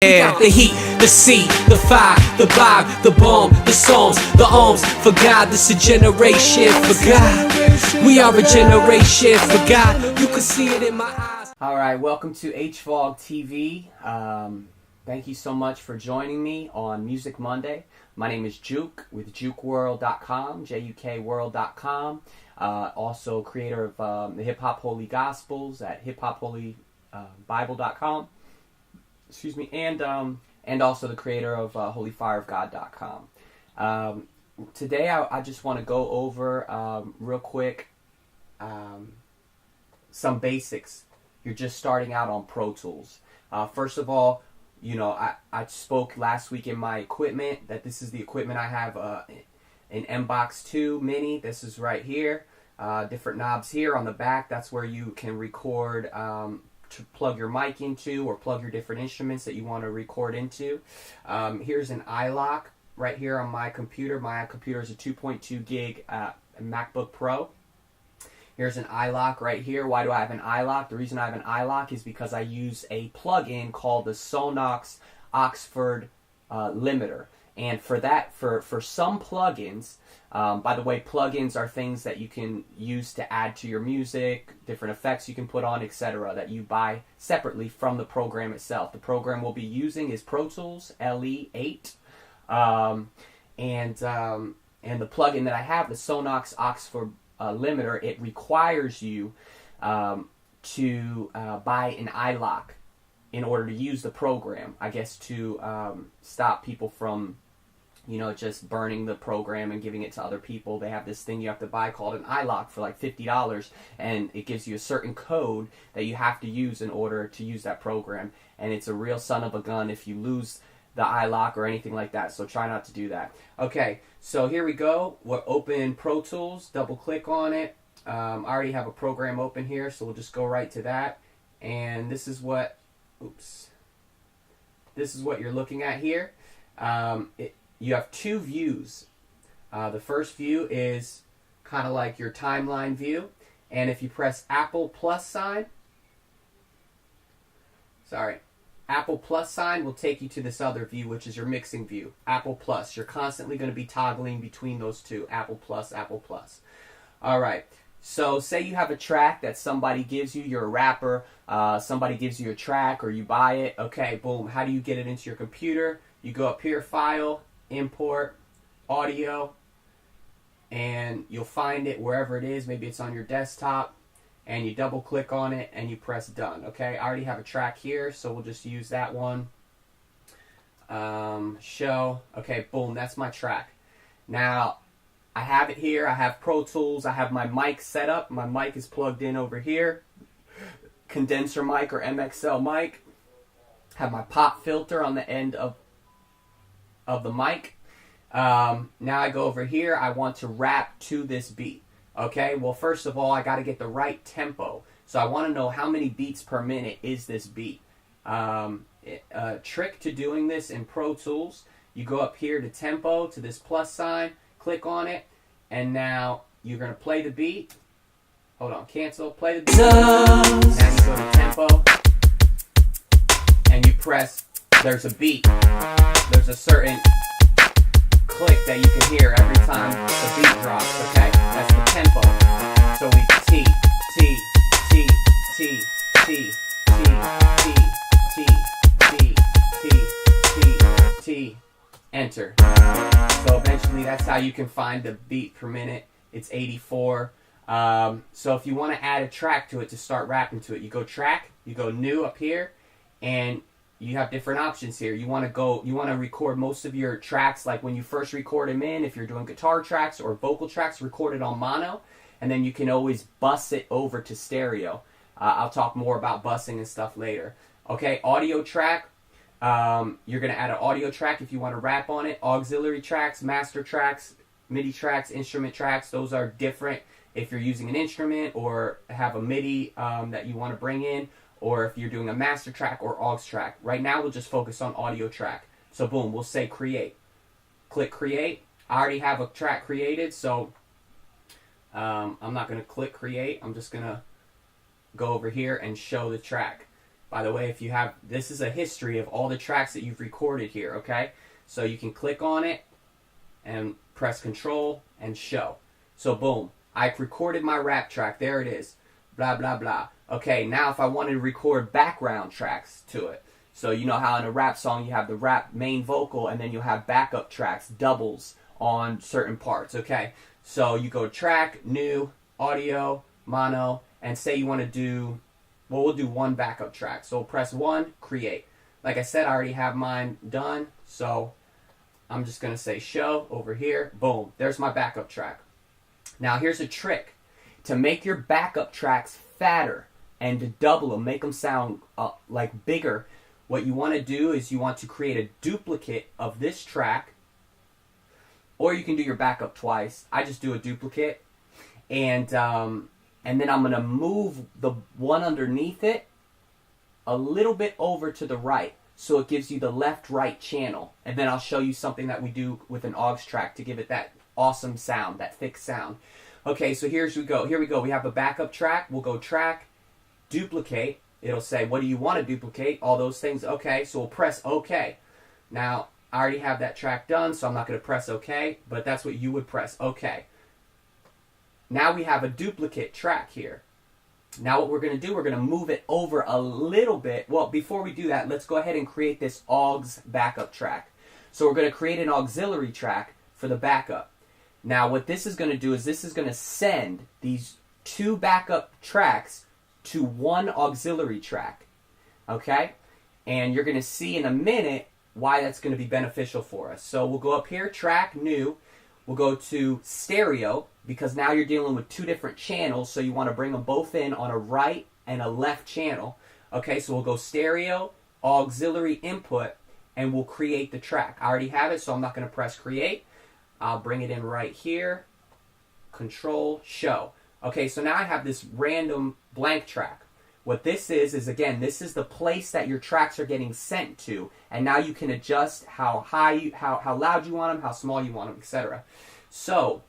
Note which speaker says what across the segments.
Speaker 1: Yeah, the heat, the C, the fire, the vibe, the bomb, the songs, the ohms. For God, this is a generation. For God, we are a generation. For God, you can see it in my eyes.
Speaker 2: Alright, welcome to HFOG TV. Thank you so much for joining me on Music Monday. My name is Juke with JukeWorld.com, JUKWorld.com. Also creator of the Hip Hop Holy Gospels at hiphopholybible.com. Excuse me, and also the creator of holyfireofgod.com. Today I just want to go over real quick some basics. You're just starting out on Pro Tools. First of all, you know, I spoke last week in my equipment that this is the equipment I have, an MBox 2 Mini. This is right here. Different knobs here on the back. That's where you can record, to plug your mic into or plug your different instruments that you want to record into. Here's an iLock right here on my computer. My computer is a 2.2 gig Macbook Pro. Here's an iLock right here. Why do I have an iLock? The reason I have an iLock is because I use a plugin called the Sonox Oxford Limiter. And for that, for some plugins, by the way, plugins are things that you can use to add to your music, different effects you can put on, etc., that you buy separately from the program itself. The program we'll be using is Pro Tools LE8, and the plugin that I have, the Sonox Oxford Limiter, it requires you to buy an iLock in order to use the program. I guess to stop people from, you know, just burning the program and giving it to other people. They have this thing you have to buy called an iLock for like $50, and it gives you a certain code that you have to use in order to use that program. And it's a real son of a gun if you lose the iLock or anything like that, so try not to do that. Okay, so here we go. We'll open Pro Tools, double click on it. I already have a program open here, so we'll just go right to that. And this is what, this is what you're looking at here. You have two views. The first view is kind of like your timeline view, and if you press Apple plus sign, Apple plus sign will take you to this other view, which is your mixing view. Apple plus. You're constantly going to be toggling between those two. Apple plus, Apple plus. Alright, so say you have a track that somebody gives you. You're a rapper. Somebody gives you a track or you buy it. Okay, boom. How do you get it into your computer? You go up here, File, Import, Audio, and you'll find it wherever it is. Maybe it's on your desktop. And you double click on it and you press done. Okay, I already have a track here, so we'll just use that one. Show. Okay, boom, that's my track. Now, I have it here. I have Pro Tools. I have my mic set up. My mic is plugged in over here. Condenser mic or MXL mic. Have my pop filter on the end of the mic. Now I go over here. I want to rap to this beat. Okay, well, first of all, I got to get the right tempo. So I want to know how many beats per minute is this beat. A trick to doing this in Pro Tools, you go up here to tempo, to this plus sign, click on it, and now you're going to play the beat. Hold on, cancel, play the beat. Now you go to tempo, and you press, there's a beat. There's a certain click that you can hear every time the beat drops, okay? That's the tempo. So we T, T, T, T, T, T, T, T, T, T, T, T, enter. So eventually that's how you can find the beat per minute. It's 84. So if you want to add a track to it to start rapping to it, you go track, you go new up here, and you have different options here. You want to record most of your tracks, like when you first record them in, if you're doing guitar tracks or vocal tracks, record it on mono, and then you can always bus it over to stereo. I'll talk more about busing and stuff later. Okay, audio track. You're going to add an audio track if you want to rap on it. Auxiliary tracks, master tracks, MIDI tracks, instrument tracks, those are different if you're using an instrument or have a MIDI that you want to bring in, or if you're doing a master track or aux track. Right now we'll just focus on audio track. So boom, we'll say create. Click create. I already have a track created, so I'm not going to click create. I'm just going to go over here and show the track. By the way, if you have, this is a history of all the tracks that you've recorded here, okay? So you can click on it and press Control and show. So boom, I've recorded my rap track. There it is. Blah, blah, blah. Okay, now if I wanted to record background tracks to it. So you know how in a rap song you have the rap main vocal and then you'll have backup tracks, doubles on certain parts, okay? So you go track, new, audio, mono, and say you want to do, well, we'll do one backup track. So we'll press 1, create. Like I said, I already have mine done, so I'm just going to say show over here. Boom, there's my backup track. Now here's a trick. To make your backup tracks fatter and to double them, make them sound like bigger, what you want to do is you want to create a duplicate of this track, or you can do your backup twice. I just do a duplicate, and then I'm going to move the one underneath it a little bit over to the right, so it gives you the left-right channel. And then I'll show you something that we do with an aux track to give it that awesome sound, that thick sound. Okay, so here we go. Here we go. We have a backup track. We'll go track, duplicate. It'll say, what do you want to duplicate? All those things. Okay, so we'll press OK. Now, I already have that track done, so I'm not going to press OK, but that's what you would press, OK. Now we have a duplicate track here. Now what we're going to do, we're going to move it over a little bit. Well, before we do that, let's go ahead and create this aux backup track. So we're going to create an auxiliary track for the backup. Now what this is going to do is this is going to send these two backup tracks to one auxiliary track. Okay? And you're going to see in a minute why that's going to be beneficial for us. So we'll go up here, track, new. We'll go to stereo, because now you're dealing with two different channels, so you want to bring them both in on a right and a left channel. Okay, so we'll go stereo, auxiliary input, and we'll create the track. I already have it, so I'm not going to press create. I'll bring it in right here, control, show. Okay, so now I have this random blank track. What this is again, this is the place that your tracks are getting sent to, and now you can adjust how high, how loud you want them, how small you want them, etc. So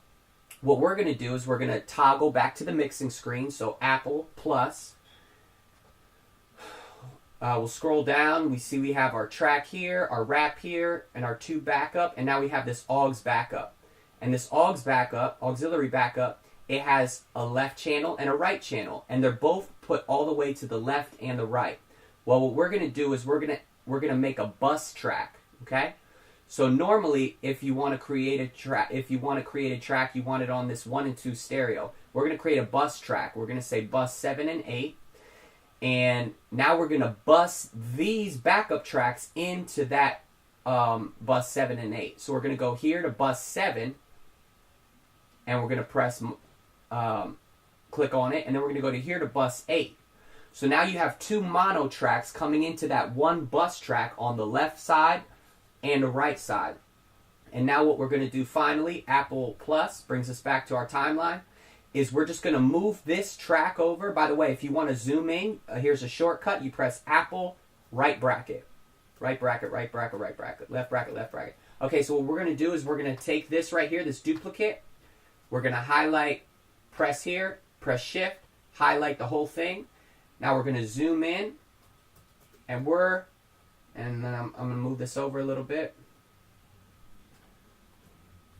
Speaker 2: what we're going to do is we're going to toggle back to the mixing screen. So Apple plus. We'll scroll down. We see we have our track here, our rap here, and our two backup, and now we have this aux backup. And this aux backup, auxiliary backup, it has a left channel and a right channel, and they're both put all the way to the left and the right. Well, what we're going to do is we're going to make a bus track, okay? So normally, if you want to create a track, you want it on this 1 and 2 stereo. We're going to create a bus track. We're going to say bus 7 and 8, and now we're going to bus these backup tracks into that bus 7 and 8. So we're going to go here to bus 7, and we're going to press click on it, and then we're going to go to here to bus 8. So now you have two mono tracks coming into that one bus track on the left side and the right side. And now what we're going to do finally, Apple Plus, brings us back to our timeline, is we're just going to move this track over. By the way, if you want to zoom in, here's a shortcut. You press Apple, right bracket, right bracket, right bracket, right bracket, left bracket, left bracket. Okay, so what we're going to do is we're going to take this right here, this duplicate. We're going to highlight, press here, press shift, highlight the whole thing. Now we're going to zoom in, and then I'm going to move this over a little bit.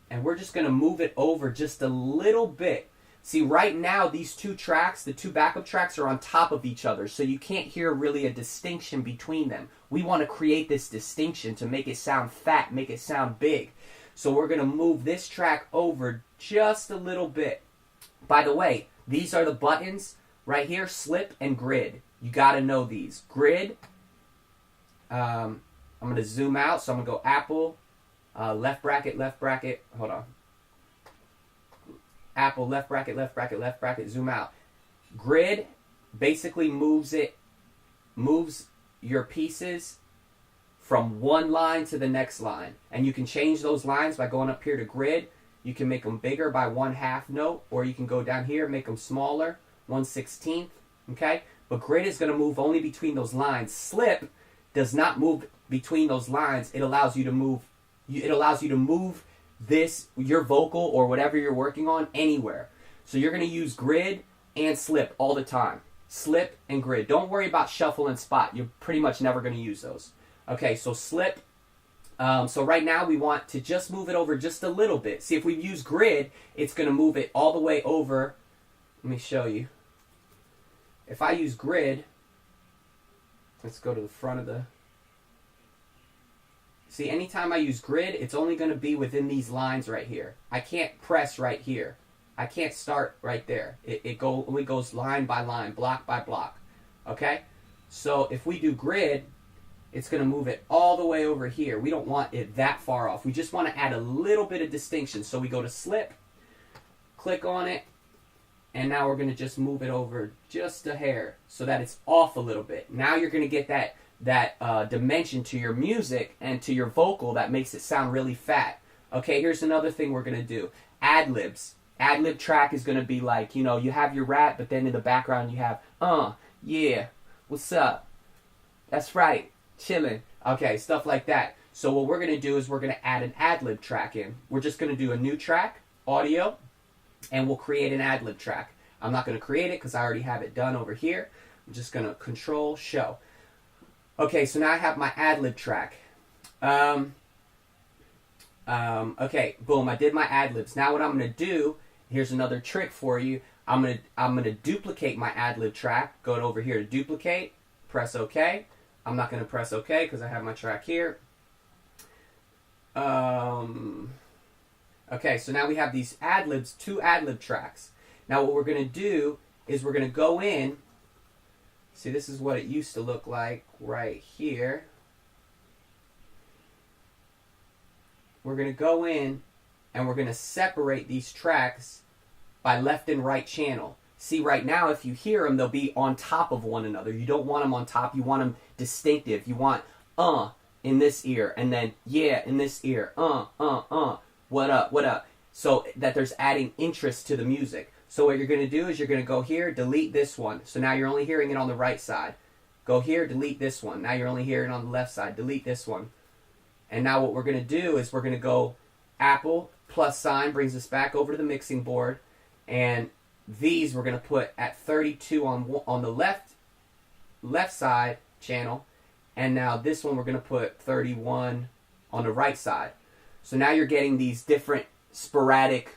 Speaker 2: And we're just going to move it over just a little bit. See, right now, these two tracks, the two backup tracks, are on top of each other, so you can't hear really a distinction between them. We want to create this distinction to make it sound fat, make it sound big. So we're going to move this track over just a little bit. By the way, these are the buttons right here, slip and grid. You got to know these. Grid, I'm going to zoom out, so I'm going to go Apple, left bracket, hold on. Apple, left bracket, left bracket, left bracket, zoom out. Grid basically moves your pieces from one line to the next line. And you can change those lines by going up here to grid. You can make them bigger by 1/2 note, or you can go down here, make them smaller, 1/16, okay? But grid is going to move only between those lines. Slip does not move between those lines. It allows you to move this, your vocal or whatever you're working on, anywhere. So you're going to use grid and slip all the time. slip and grid. Don't worry about shuffle and spot. You're pretty much never going to use those. Okay, so slip. So right now we want to just move it over just a little bit. See, if we use grid, it's going to move it all the way over. Let me show you. If I use grid, let's go to the front of the... See, anytime I use grid, it's only going to be within these lines right here. I can't press right here. I can't start right there. It only goes line by line, block by block. Okay? So if we do grid, it's going to move it all the way over here. We don't want it that far off. We just want to add a little bit of distinction. So we go to slip, click on it, and now we're going to just move it over just a hair so that it's off a little bit. Now you're going to get that dimension to your music and to your vocal that makes it sound really fat. Okay, here's another thing we're going to do. Ad-libs. Ad-lib track is going to be like, you know, you have your rap, but then in the background you have, yeah, what's up? That's right, chilling. Okay, stuff like that. So what we're going to do is we're going to add an ad-lib track in. We're just going to do a new track, audio, and we'll create an ad-lib track. I'm not going to create it because I already have it done over here. I'm just going to control show. Okay, so now I have my ad-lib track. Okay, boom, I did my ad-libs. Now what I'm going to do, here's another trick for you. I'm gonna duplicate my ad-lib track. Go over here to duplicate, press OK. I'm not going to press OK because I have my track here. Okay, so now we have these ad-libs, 2 ad-lib tracks. Now what we're going to do is we're going to go in. See, this is what it used to look like right here. We're going to go in and we're going to separate these tracks by left and right channel. See, right now, if you hear them, they'll be on top of one another. You don't want them on top. You want them distinctive. You want, in this ear, and then, yeah, in this ear. What up, what up? So that there's adding interest to the music. So what you're going to do is you're going to go here, delete this one. So now you're only hearing it on the right side. Go here, delete this one. Now you're only hearing it on the left side. Delete this one. And now what we're going to do is we're going to go Apple, plus sign, brings us back over to the mixing board. And these we're going to put at 32 on the left side channel. And now this one we're going to put 31 on the right side. So now you're getting these different sporadic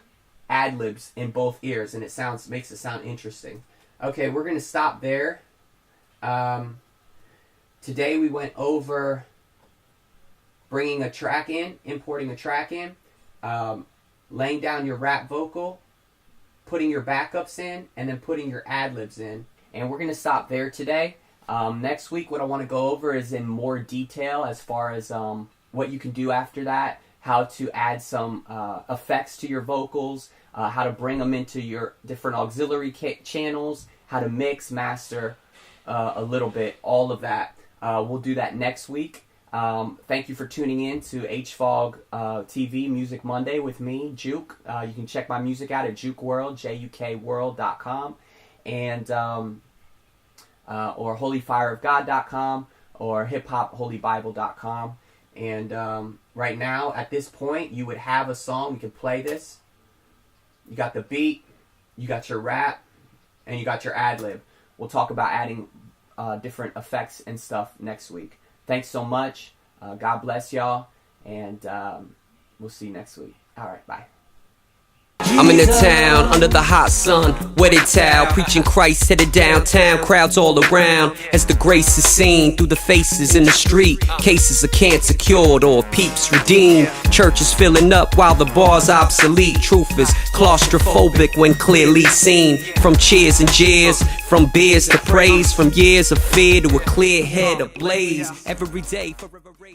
Speaker 2: ad-libs in both ears, and it makes it sound interesting. Okay, we're going to stop there. Today we went over bringing a track in, importing a track in, laying down your rap vocal, putting your backups in, and then putting your ad-libs in. And we're going to stop there today. Next week, what I want to go over is in more detail as far as what you can do after that, how to add some effects to your vocals, how to bring them into your different auxiliary channels, how to mix, master a little bit, all of that. We'll do that next week. Thank you for tuning in to HFOG TV Music Monday with me, Juke. You can check my music out at Juke World, JUKWorld.com, and or holyfireofgod.com or hiphopholybible.com. And right now, at this point, you would have a song. We could play this. You got the beat, you got your rap, and you got your ad-lib. We'll talk about adding different effects and stuff next week. Thanks so much. God bless y'all. And we'll see you next week. All right, bye.
Speaker 1: I'm in the town, under the hot sun, wetted towel, preaching Christ, headed downtown, crowds all around, as the grace is seen through the faces in the street, cases of cancer cured or peeps redeemed, churches filling up while the bar's obsolete, truth is claustrophobic when clearly seen, from cheers and jeers, from beers to praise, from years of fear to a clear head ablaze, every day forever.